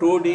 2D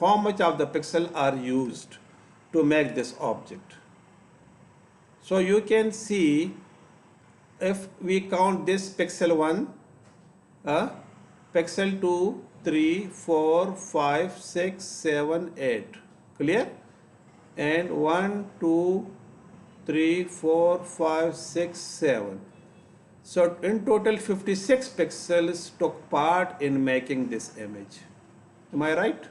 how much of the pixel are used to make this object. So you can see if we count this pixel 1, pixel 2, 3, 4, 5, 6, 7, 8, clear? And 1, 2, 3, 4, 5, 6, 7. So in total 56 pixels took part in making this image. Am I right?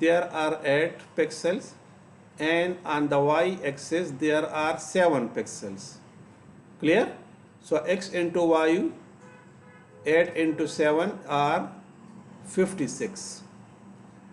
there are 8 pixels and on the y axis there are 7 pixels. Clear? So x into y, 8 into 7 are 56.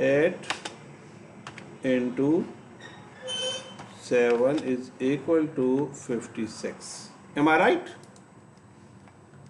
8 into 7 is equal to 56. Am I right?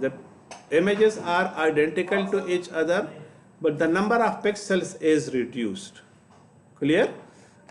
The images are identical to each other, but the number of pixels is reduced. Clear?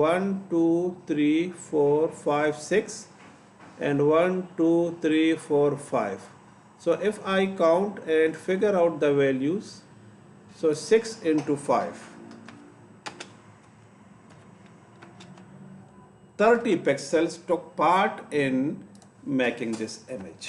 1 2 3 4 5 6 and 1 2 3 4 5. So if I count and figure out the values, so 6 into 5, 30 pixels took part in making this image.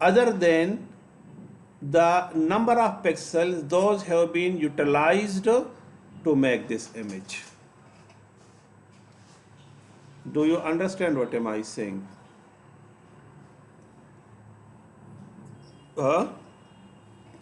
other than the number of pixels those have been utilized to make this image. Do you understand what am I saying?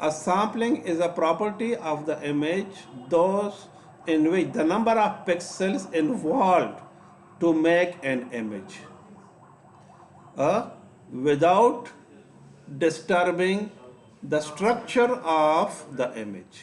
a sampling is a property of the image those in which the number of pixels involved to make an image without disturbing the structure of the image.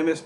MS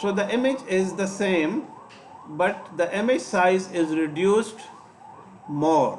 So the image is the same but the image size is reduced more.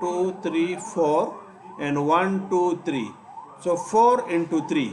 2 3 4 and 1 2 3, so 4 into 3,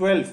12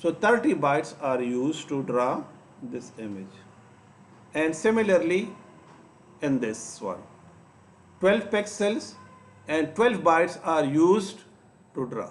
so 30 bytes are used to draw this image. And similarly in this one, 12 pixels and 12 bytes are used to draw.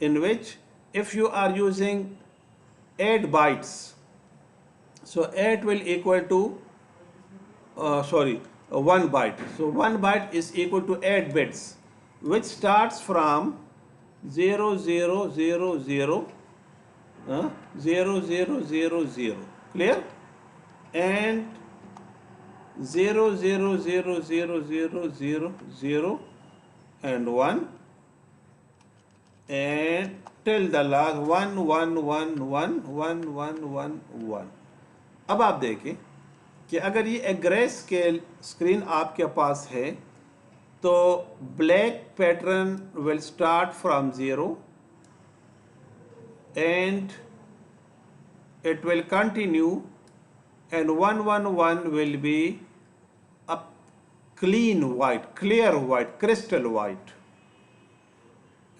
in which if you are using 8 bytes, so 8 will equal to 1 byte. So 1 byte is equal to 8 bits, which starts from 0 0 0 0 0 0 0 0, clear, and 0 0 0 0 0 0 0 and 1, and till the last 1 1 1 1 1 1 1 1. اب آپ دیکھیں کہ اگر یہ ایک گرے scale screen آپ کے پاس ہے تو black pattern will start from 0 and it will continue, and 1 1 1 will be a clean white, clear white, crystal white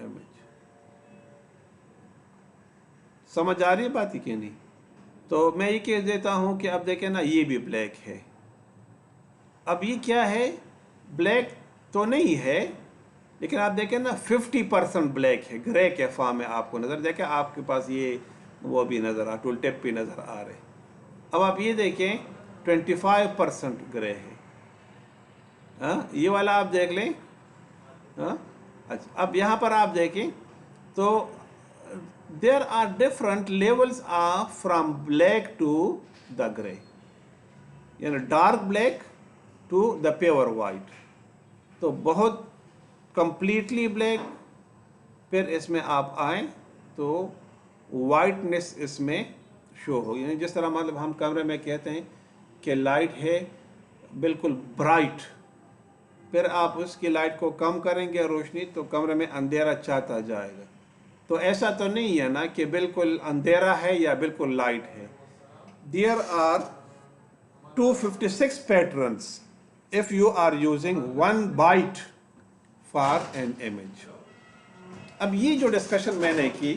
image. سمجھ آ رہی ہے بات ہی کہ نہیں؟ تو میں یہ کہہ دیتا ہوں کہ اب دیکھیں نا یہ بھی بلیک ہے. اب یہ کیا ہے؟ بلیک تو نہیں ہے لیکن آپ دیکھیں نا 50% بلیک ہے، گرے کے فارم میں آپ کو نظر. دیکھیں آپ کے پاس یہ وہ بھی نظر آ ٹول ٹپ بھی نظر آ رہے. اب آپ یہ دیکھیں 25% گرے ہے. ہاں یہ والا آپ دیکھ لیں. ہاں اچھا اب یہاں پر آپ دیکھیں تو there are different levels of from black to the grey, یعنی dark black to the pure white. تو بہت کمپلیٹلی بلیک، پھر اس میں آپ آئیں تو وائٹنس اس میں شو ہو. یعنی جس طرح مطلب ہم کمرے میں کہتے ہیں کہ لائٹ ہے بالکل برائٹ، پھر آپ اس کی لائٹ کو کم کریں گے روشنی تو کمرے میں اندھیرا چاہتا جائے گا. تو ایسا تو نہیں ہے نا کہ بالکل اندھیرا ہے یا بالکل لائٹ ہے. There are 256 patterns if you are using one byte for an image. اب یہ جو ڈسکشن میں نے کی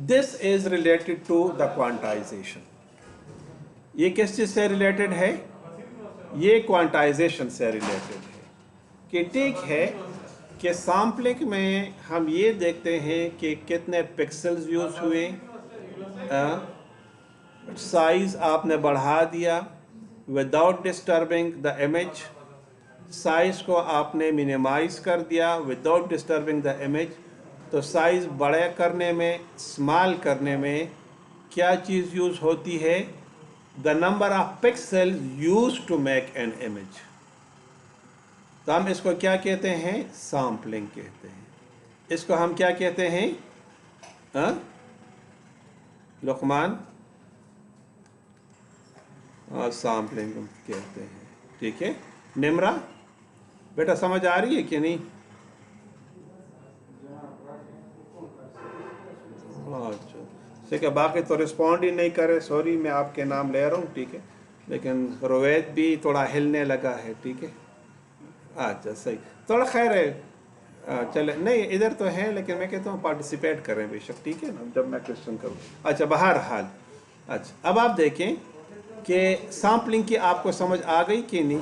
this is related to the quantization. یہ کس چیز سے ریلیٹڈ ہے؟ یہ کوانٹائزیشن سے ریلیٹڈ ہے کہ ٹھیک ہے کہ سامپلنگ میں ہم یہ دیکھتے ہیں کہ کتنے پکسلز یوز ہوئے، سائز آپ نے بڑھا دیا without disturbing the image، size کو آپ نے منیمائز کر دیا without disturbing the image. تو سائز بڑے کرنے میں، اسمال کرنے میں کیا چیز یوز ہوتی ہے؟ the number of pixels used to make an image. تو ہم اس کو کیا کہتے ہیں؟ سامپلنگ کہتے ہیں. اس کو ہم کیا کہتے ہیں؟ لقمان سامپلنگ کہتے ہیں. ٹھیک ہے نمرہ بیٹا سمجھ آ رہی ہے کہ نہیں؟ اچھا ٹھیک ہے، باقی تو رسپونڈ ہی نہیں کرے، سوری میں آپ کے نام لے رہا ہوں. ٹھیک ہے لیکن رویت بھی تھوڑا ہلنے لگا ہے. ٹھیک ہے اچھا صحیح، تھوڑا خیر ہے چلے. نہیں ادھر تو ہے لیکن میں کہتا ہوں پارٹیسپیٹ کریں بے شک. ٹھیک ہے نا جب میں کوشچن کروں. اچھا بہرحال اچھا اب آپ دیکھیں کہ سامپلنگ کی آپ کو سمجھ آ گئی کہ نہیں؟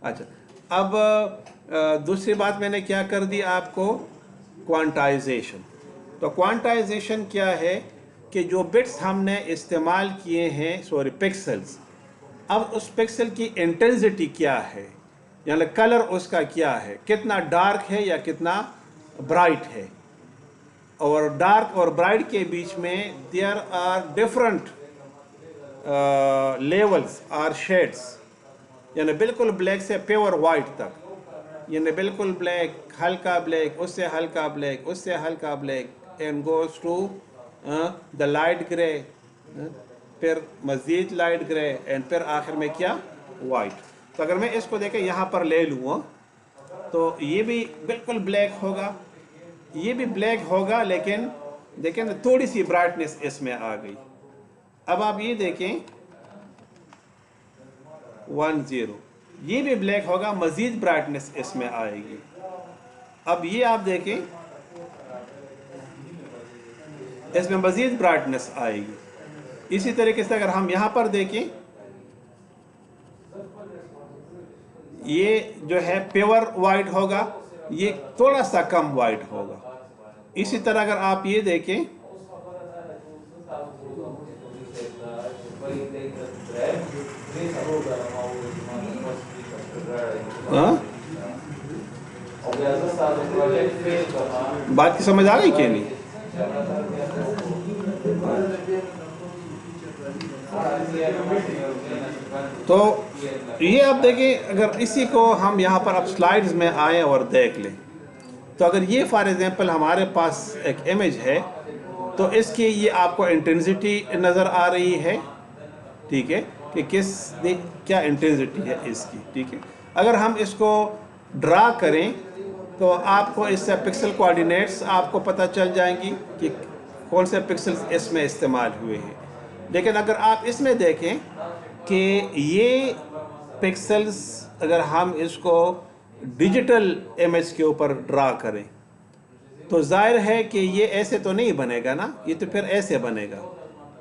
اچھا اب دوسری بات میں نے کیا کر دی آپ کو؟ کوانٹائزیشن. تو کوانٹائزیشن کیا ہے کہ جو بٹس ہم نے استعمال کیے ہیں، سوری پکسلز، اب اس پکسل کی انٹینسٹی کیا ہے، یعنی کلر اس کا کیا ہے، کتنا ڈارک ہے یا کتنا برائٹ ہے. اور ڈارک اور برائٹ کے بیچ میں دیر آر ڈفرنٹ لیولز اور شیڈس، یعنی بالکل بلیک سے پیور وائٹ تک، یعنی بالکل بلیک، ہلکا بلیک، اس سے ہلکا بلیک، اس سے ہلکا black, and goes to the light grey, پھر مزید لائٹ گرے، اینڈ پھر آخر میں کیا؟ وائٹ. تو اگر میں اس کو دیکھیں یہاں پر لے لوں تو یہ بھی بالکل بلیک ہوگا، یہ بھی بلیک ہوگا، لیکن دیکھیں تھوڑی سی برائٹنس اس میں آ گئی. اب آپ یہ دیکھیں 1 0، یہ بھی بلیک ہوگا، مزید برائٹنس اس میں آئے گی. اب یہ آپ دیکھیں اس میں مزید برائٹنس آئے گی. اسی طریقے سے اگر ہم یہاں پر دیکھیں یہ جو ہے پیور وائٹ ہوگا، یہ تھوڑا سا کم وائٹ ہوگا. اسی طرح اگر آپ یہ دیکھیں بات کی سمجھ آ گئی کہ نہیں؟ تو یہ آپ دیکھیں، اگر اسی کو ہم یہاں پر اب سلائیڈز میں آئیں اور دیکھ لیں، تو اگر یہ فار ایگزامپل ہمارے پاس ایک امیج ہے، تو اس کی یہ آپ کو انٹینسٹی نظر آ رہی ہے، ٹھیک ہے، کہ کیا انٹینسٹی ہے اس کی، ٹھیک ہے۔ اگر ہم اس کو ڈرا کریں تو آپ کو اس سے پکسل کوآرڈینیٹس آپ کو پتہ چل جائیں گی کہ کون سے پکسلز اس میں استعمال ہوئے ہیں۔ لیکن اگر آپ اس میں دیکھیں کہ یہ پکسلز اگر ہم اس کو ڈیجیٹل امیج کے اوپر ڈرا کریں تو ظاہر ہے کہ یہ ایسے تو نہیں بنے گا نا، یہ تو پھر ایسے بنے گا،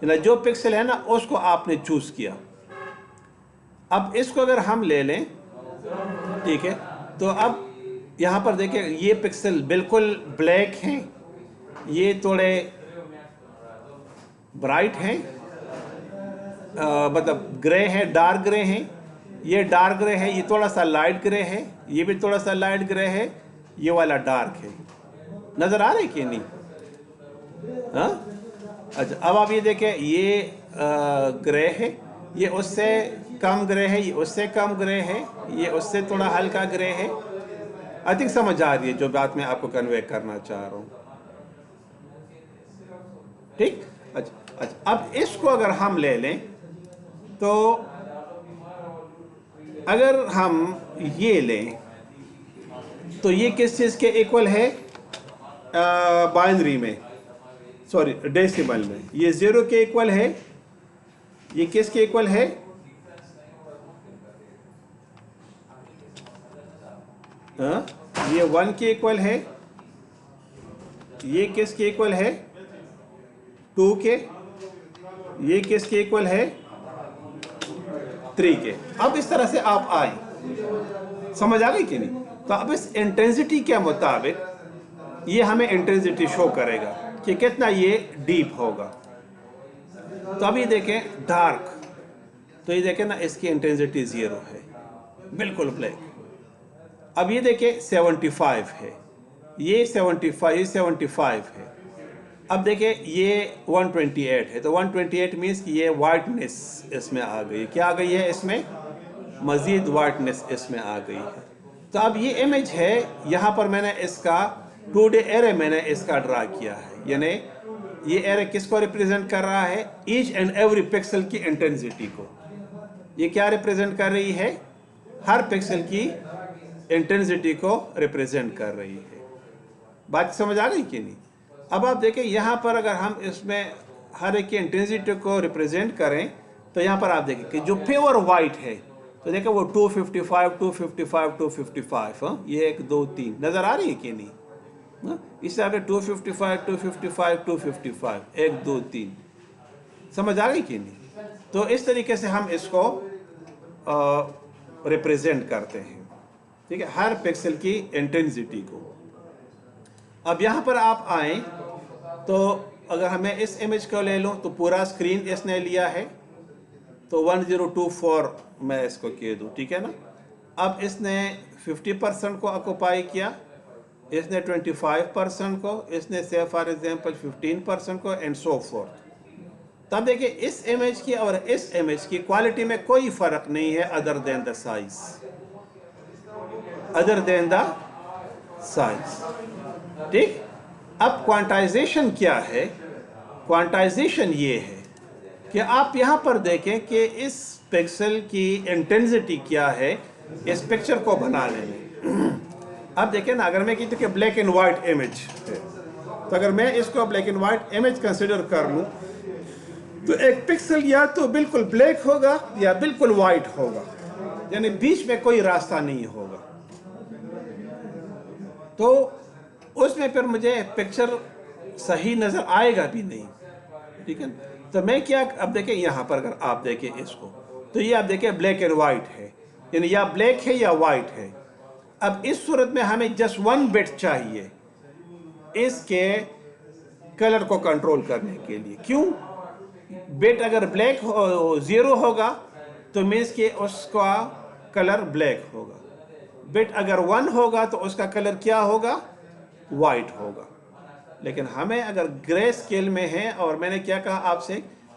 یعنی جو پکسل ہے نا اس کو آپ نے چوز کیا۔ اب اس کو اگر ہم لے لیں، ٹھیک ہے، تو اب یہاں پر دیکھیں یہ پکسل بالکل بلیک ہیں، یہ تھوڑے برائٹ ہیں، مطلب گرے ہے، ڈارک گرے ہیں، یہ ڈارک گرے ہے، یہ تھوڑا سا لائٹ گرے ہے، یہ بھی تھوڑا سا لائٹ گرے ہے، یہ والا ڈارک ہے۔ نظر آ رہے کہ نہیں؟ ہاں، اچھا، اب آپ یہ دیکھیں یہ گرے ہے، یہ اس سے کم گرے ہے، یہ اس سے کم گرے ہے، یہ اس سے تھوڑا ہلکا گرے ہے۔ آئی تھنک سمجھ آ رہی ہے جو بات میں آپ کو کنوے کرنا چاہ رہا ہوں، ٹھیک؟ اچھا، اب اس کو اگر ہم لے لیں تو اگر ہم یہ لیں تو یہ کس چیز کے ایکول ہے؟ بائنری میں، سوری ڈیسیمل میں، یہ 0 کے ایکول ہے، یہ کس کے ایکول ہے؟ یہ 1 کے ایکول ہے، یہ کس کے ایکول ہے؟ 2 کے، یہ کس کے ایکول ہے؟ 3 کے۔ اب اس طرح سے آپ آئیں، سمجھ آ گئی کہ نہیں؟ تو اب اس انٹینسٹی کے مطابق یہ ہمیں انٹینسٹی شو کرے گا کہ کتنا یہ ڈیپ ہوگا۔ تو اب یہ دیکھیں ڈارک، تو یہ دیکھیں نا اس کی انٹینسٹی 0 ہے، بالکل بلیک۔ اب یہ دیکھیں 75 ہے، یہ 75 ہے۔ اب دیکھیں یہ 128 ہے، تو 128 مینس کہ یہ وائٹنس اس میں آ گئی، کیا آ گئی ہے اس میں؟ مزید وائٹنس اس میں آ گئی ہے۔ تو اب یہ امیج ہے، یہاں پر میں نے اس کا 2D ایرے میں نے اس کا ڈرا کیا ہے، یعنی یہ ایرے کس کو ریپریزنٹ کر رہا ہے؟ ایچ اینڈ ایوری پکسل کی انٹینسٹی کو۔ یہ کیا ریپریزنٹ کر رہی ہے؟ ہر پکسل کی انٹینسٹی کو ریپریزنٹ کر رہی ہے۔ بات سمجھ آ گئی کہ نہیں؟ اب آپ دیکھیں یہاں پر اگر ہم اس میں ہر ایک کی انٹینسٹی کو ریپریزنٹ کریں تو یہاں پر آپ دیکھیں کہ جو پیور وائٹ ہے تو دیکھیں وہ 255 255 255، یہ 1 2 3 نظر آ رہی ہے کہ نہیں؟ اس سے آگے 255 255 255 1 2 3 سمجھ آ گئی کہ نہیں؟ تو اس طریقے سے ہم اس کو ریپریزنٹ کرتے ہیں، ٹھیک ہے، ہر پکسل کی انٹینسٹی کو۔ اب یہاں پر آپ آئیں تو اگر ہمیں اس امیج کو لے لوں تو پورا سکرین اس نے لیا ہے، تو 1024 میں اس کو کہہ دوں، ٹھیک ہے نا۔ اب اس نے 50% کو اکوپائی کیا، اس نے 25% کو، اس نے سے فار ایگزامپل 15% کو، اینڈ سو فورتھ۔ تب دیکھیں اس امیج کی اور اس امیج کی کوالٹی میں کوئی فرق نہیں ہے other than the size, other than the size, ٹھیک۔ اب کوانٹائزیشن کیا ہے؟ کوانٹائزیشن یہ ہے کہ آپ یہاں پر دیکھیں کہ اس پکسل کی انٹینسٹی کیا ہے اس پکچر کو بنانے میں۔ اب دیکھیں نا، اگر میں کہتی ہوں کہ بلیک اینڈ وائٹ امیج ہے، تو اگر میں اس کو black and white image consider کر لوں تو ایک پکسل یا تو بالکل بلیک ہوگا یا بالکل وائٹ ہوگا، یعنی بیچ میں کوئی راستہ نہیں ہوگا۔ تو اس میں پھر مجھے پکچر صحیح نظر آئے گا بھی نہیں، ٹھیک ہے۔ تو میں کیا، اب دیکھیں یہاں پر اگر آپ دیکھیں اس کو تو یہ آپ دیکھیں بلیک اینڈ وائٹ ہے، یعنی یا بلیک ہے یا وائٹ ہے۔ اب اس صورت میں ہمیں جسٹ 1 بٹ چاہیے اس کے کلر کو کنٹرول کرنے کے لیے۔ کیوں؟ بٹ اگر بلیک 0 ہوگا تو مینس کہ اس کا کلر بلیک ہوگا، بٹ اگر 1 ہوگا تو اس کا کلر کیا ہوگا؟ وائٹ ہوگا۔ لیکن ہمیں اگر گرے اسکیل میں ہے، اور میں نے کیا کہا آپ سے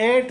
8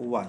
1।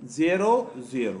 0 0,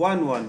1 1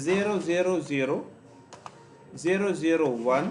0 0 0 0 0 1,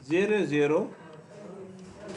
0 0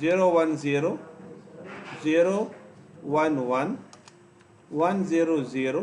0 1 0 0 1 1 1 0 0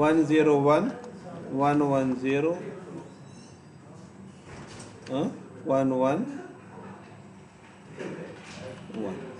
1 0 1 1 1 0 1 1 1।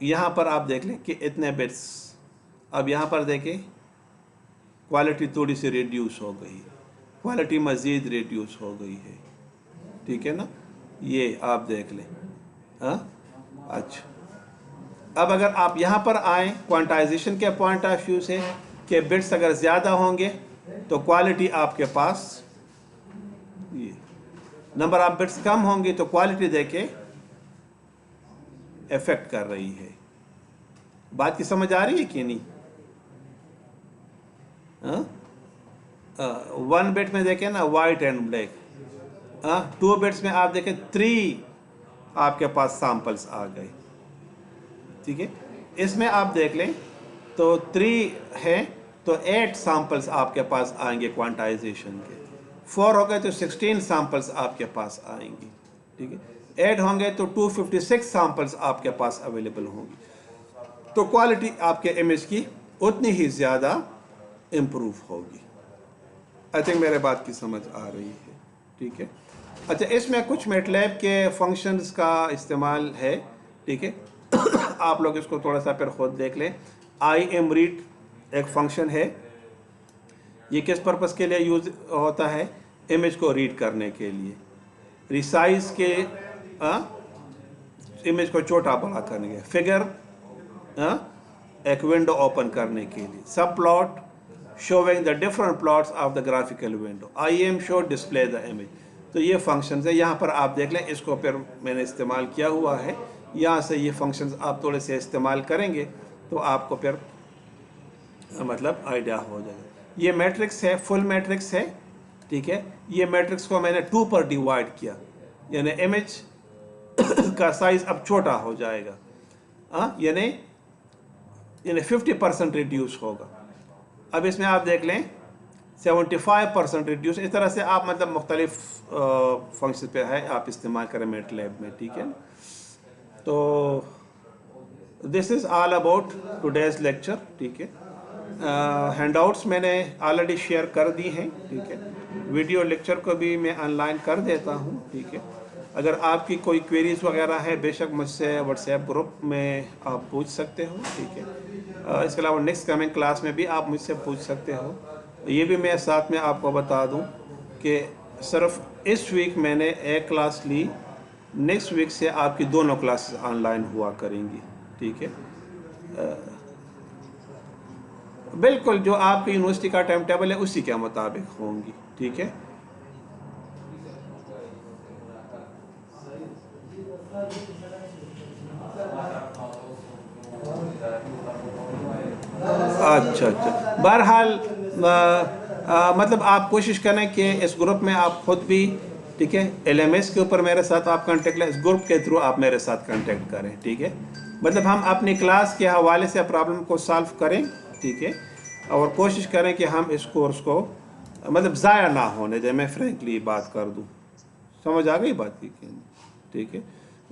یہاں پر آپ دیکھ لیں کہ اتنے بٹس. اب یہاں پر دیکھیں کوالٹی تھوڑی سی ریڈیوس ہو گئی, کوالٹی مزید ریڈیوس ہو گئی ہے, ٹھیک ہے نا, یہ آپ دیکھ لیں. ہاں اچھا, اب اگر آپ یہاں پر آئیں کوانٹائزیشن کے پوائنٹ آف ویو سے کہ بٹس اگر زیادہ ہوں گے تو کوالٹی آپ کے پاس, یہ نمبر آف بٹس کم ہوں گی تو کوالٹی دیکھیں افیکٹ کر رہی ہے. بات کی سمجھ آ رہی ہے کہ نہیں؟ 1 بٹ میں دیکھیں نا وائٹ اینڈ بلیک, 2 بٹس میں آپ دیکھیں 3 آپ کے پاس سامپلس آ گئے, ٹھیک ہے. اس میں آپ دیکھ لیں تو 3 ہے تو 8 سامپلس آپ کے پاس آئیں گے کوانٹائزیشن کے, 4 ہو گئے تو 16 سامپلس آپ کے پاس آئیں گی, ٹھیک ہے. 8 ہوں گے تو 256 سامپلس آپ کے پاس اویلیبل ہوں گی, تو کوالٹی آپ کے امیج کی اتنی ہی زیادہ امپروو ہوگی. آئی تھنک میرے بات کی سمجھ آ رہی ہے, ٹھیک ہے. اچھا, اس میں کچھ میٹ لیب کے فنکشنز کا استعمال ہے, ٹھیک ہے. آپ لوگ اس کو تھوڑا سا پھر خود دیکھ لیں. آئی ایم ریڈ ایک فنکشن ہے, یہ کس پرپس کے لیے یوز ہوتا ہے؟ امیج کو ریڈ کرنے کے لیے, ریسائز کے امیج کو چھوٹا بڑا کرنے کے, فگر ایک ونڈو اوپن کرنے کے لیے, subplot showing the different plots of the graphical window, imshow display the image. تو یہ فنکشنز ہے, یہاں پر آپ دیکھ لیں, اس کو پھر میں نے استعمال کیا ہوا ہے. یہاں سے یہ فنکشنز آپ تھوڑے سے استعمال کریں گے تو آپ کو پھر مطلب آئیڈیا ہو جائے گا. یہ میٹرکس ہے, فل میٹرکس ہے, ٹھیک ہے. یہ میٹرکس کو میں نے 2 پر ڈیوائڈ کیا, یعنی امیج کا سائز اب چھوٹا ہو جائے گا, یعنی 50% ریڈیوس ہوگا. اب اس میں آپ دیکھ لیں 75% ریڈیوس. اس طرح سے آپ مطلب مختلف فنکشن پہ ہے آپ استعمال کریں میٹ لیب میں, ٹھیک ہے. تو دس از آل اباؤٹ ٹوڈیز لیکچر, ٹھیک ہے. ہینڈ آؤٹس میں نے آلریڈی شیئر کر دی ہیں, ٹھیک ہے. ویڈیو لیکچر کو بھی میں آن لائن کر دیتا ہوں, ٹھیک ہے. اگر آپ کی کوئی کوئریز وغیرہ ہے بے شک مجھ سے واٹس ایپ گروپ میں آپ پوچھ سکتے ہو, ٹھیک ہے. اس کے علاوہ نیکسٹ کمنگ کلاس میں بھی آپ مجھ سے پوچھ سکتے ہو. یہ بھی میں ساتھ میں آپ کو بتا دوں کہ صرف اس ویک میں نے ایک کلاس لی, نیکسٹ ویک سے آپ کی دونوں کلاسز آن لائن ہوا کریں گی, ٹھیک ہے. بالکل جو آپ کی یونیورسٹی کا ٹائم ٹیبل ہے اسی کے مطابق ہوں گی, ٹھیک ہے. اچھا اچھا, بہرحال مطلب آپ کوشش کریں کہ اس گروپ میں آپ خود بھی, ٹھیک ہے, ایل ایم ایس کے اوپر میرے ساتھ آپ کانٹیکٹ لیں, اس گروپ کے تھرو آپ میرے ساتھ کانٹیکٹ کریں, ٹھیک ہے. مطلب ہم اپنی کلاس کے حوالے سے پرابلم کو سالو کریں, ٹھیک ہے, اور کوشش کریں کہ ہم اس کورس کو مطلب ضائع نہ ہونے دیں. میں فرینکلی بات کر دوں, سمجھ آ گئی بات کی, ٹھیک ہے.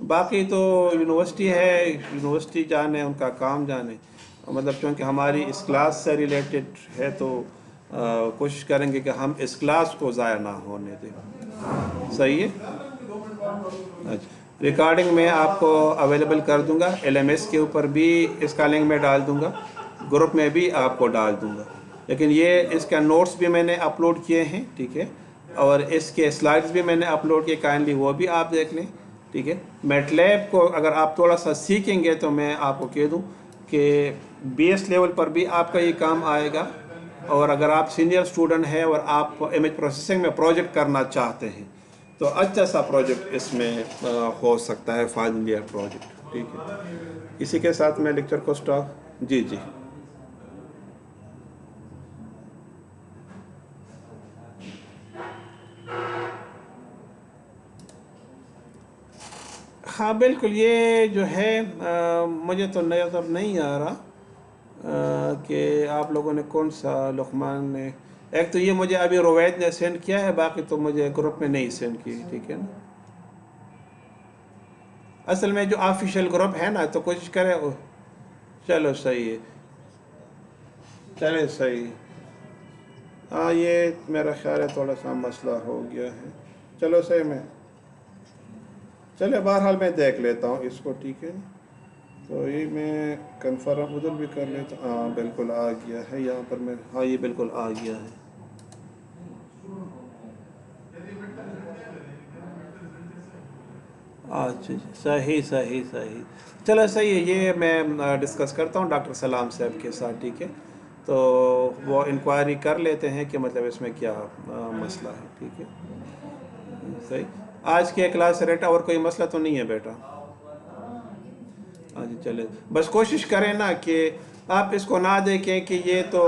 باقی تو یونیورسٹی ہے, یونیورسٹی جانے, ان کا کام جانے, مطلب چونکہ ہماری اس کلاس سے ریلیٹڈ ہے تو کوشش کریں گے کہ ہم اس کلاس کو ضائع نہ ہونے دیں. صحیح ہے. اچھا, ریکارڈنگ میں آپ کو اویلیبل کر دوں گا, ایل ایم ایس کے اوپر بھی اس کا لنک میں ڈال دوں گا, گروپ میں بھی آپ کو ڈال دوں گا. لیکن یہ اس کا نوٹس بھی میں نے اپلوڈ کیے ہیں, ٹھیک ہے, اور اس کے سلائڈز بھی میں نے اپلوڈ کیے, کائنڈلی وہ بھی آپ دیکھ لیں, ٹھیک ہے. میٹ لیب کو اگر آپ تھوڑا سا سیکھیں گے تو میں آپ کو کہہ دوں کہ بی ایس لیول پر بھی آپ کا یہ کام آئے گا. اور اگر آپ سینئر اسٹوڈنٹ ہیں اور آپ امیج پروسیسنگ میں پروجیکٹ کرنا چاہتے ہیں تو اچھا سا پروجیکٹ اس میں ہو سکتا ہے, فائنل ایئر پروجیکٹ, ٹھیک ہے. اسی کے ساتھ میں لیکچر کو سٹاپ. جی جی ہاں بالکل, یہ جو ہے مجھے تو نظر نہیں آ رہا کہ آپ لوگوں نے کون سا لقمان نے, ایک تو یہ مجھے ابھی روید نے سینڈ کیا ہے, باقی تو مجھے گروپ میں نہیں سینڈ کی, ٹھیک ہے نا. اصل میں جو آفیشیل گروپ ہے نا تو کوشش کرے. چلو صحیح ہے, چلے صحیح. ہاں یہ میرا خیال ہے تھوڑا سا مسئلہ ہو گیا ہے. چلو صحیح, میں چلے بہرحال میں دیکھ لیتا ہوں اس کو, ٹھیک ہے. تو یہ میں کنفرم ادھر بھی کر لیتا ہاں بالکل آ گیا ہے یہاں پر میں ہاں یہ بالکل آ گیا ہے اچھا جی صحیح صحیح صحیح چلو صحیح ہے یہ میں ڈسکس کرتا ہوں ڈاکٹر سلام صاحب کے ساتھ ٹھیک ہے تو وہ انکوائری کر لیتے ہیں کہ مطلب اس میں کیا مسئلہ ہے ٹھیک ہے صحیح آج کے کلاس سے ریٹا اور کوئی مسئلہ تو نہیں ہے بیٹا ہاں جی چلے بس کوشش کریں نا کہ آپ اس کو نہ دیکھیں کہ یہ تو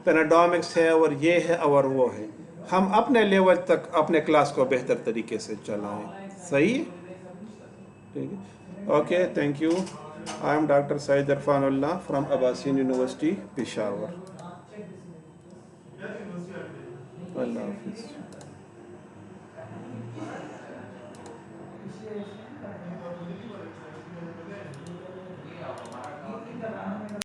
پیراڈامکس ہے اور یہ ہے اور وہ ہے ہم اپنے لیول تک اپنے کلاس کو بہتر طریقے سے چلائیں صحیح ٹھیک ہے okay thank you I am doctor Saeed Irfan Ullah from Abasyn university Peshawar اللہ حافظ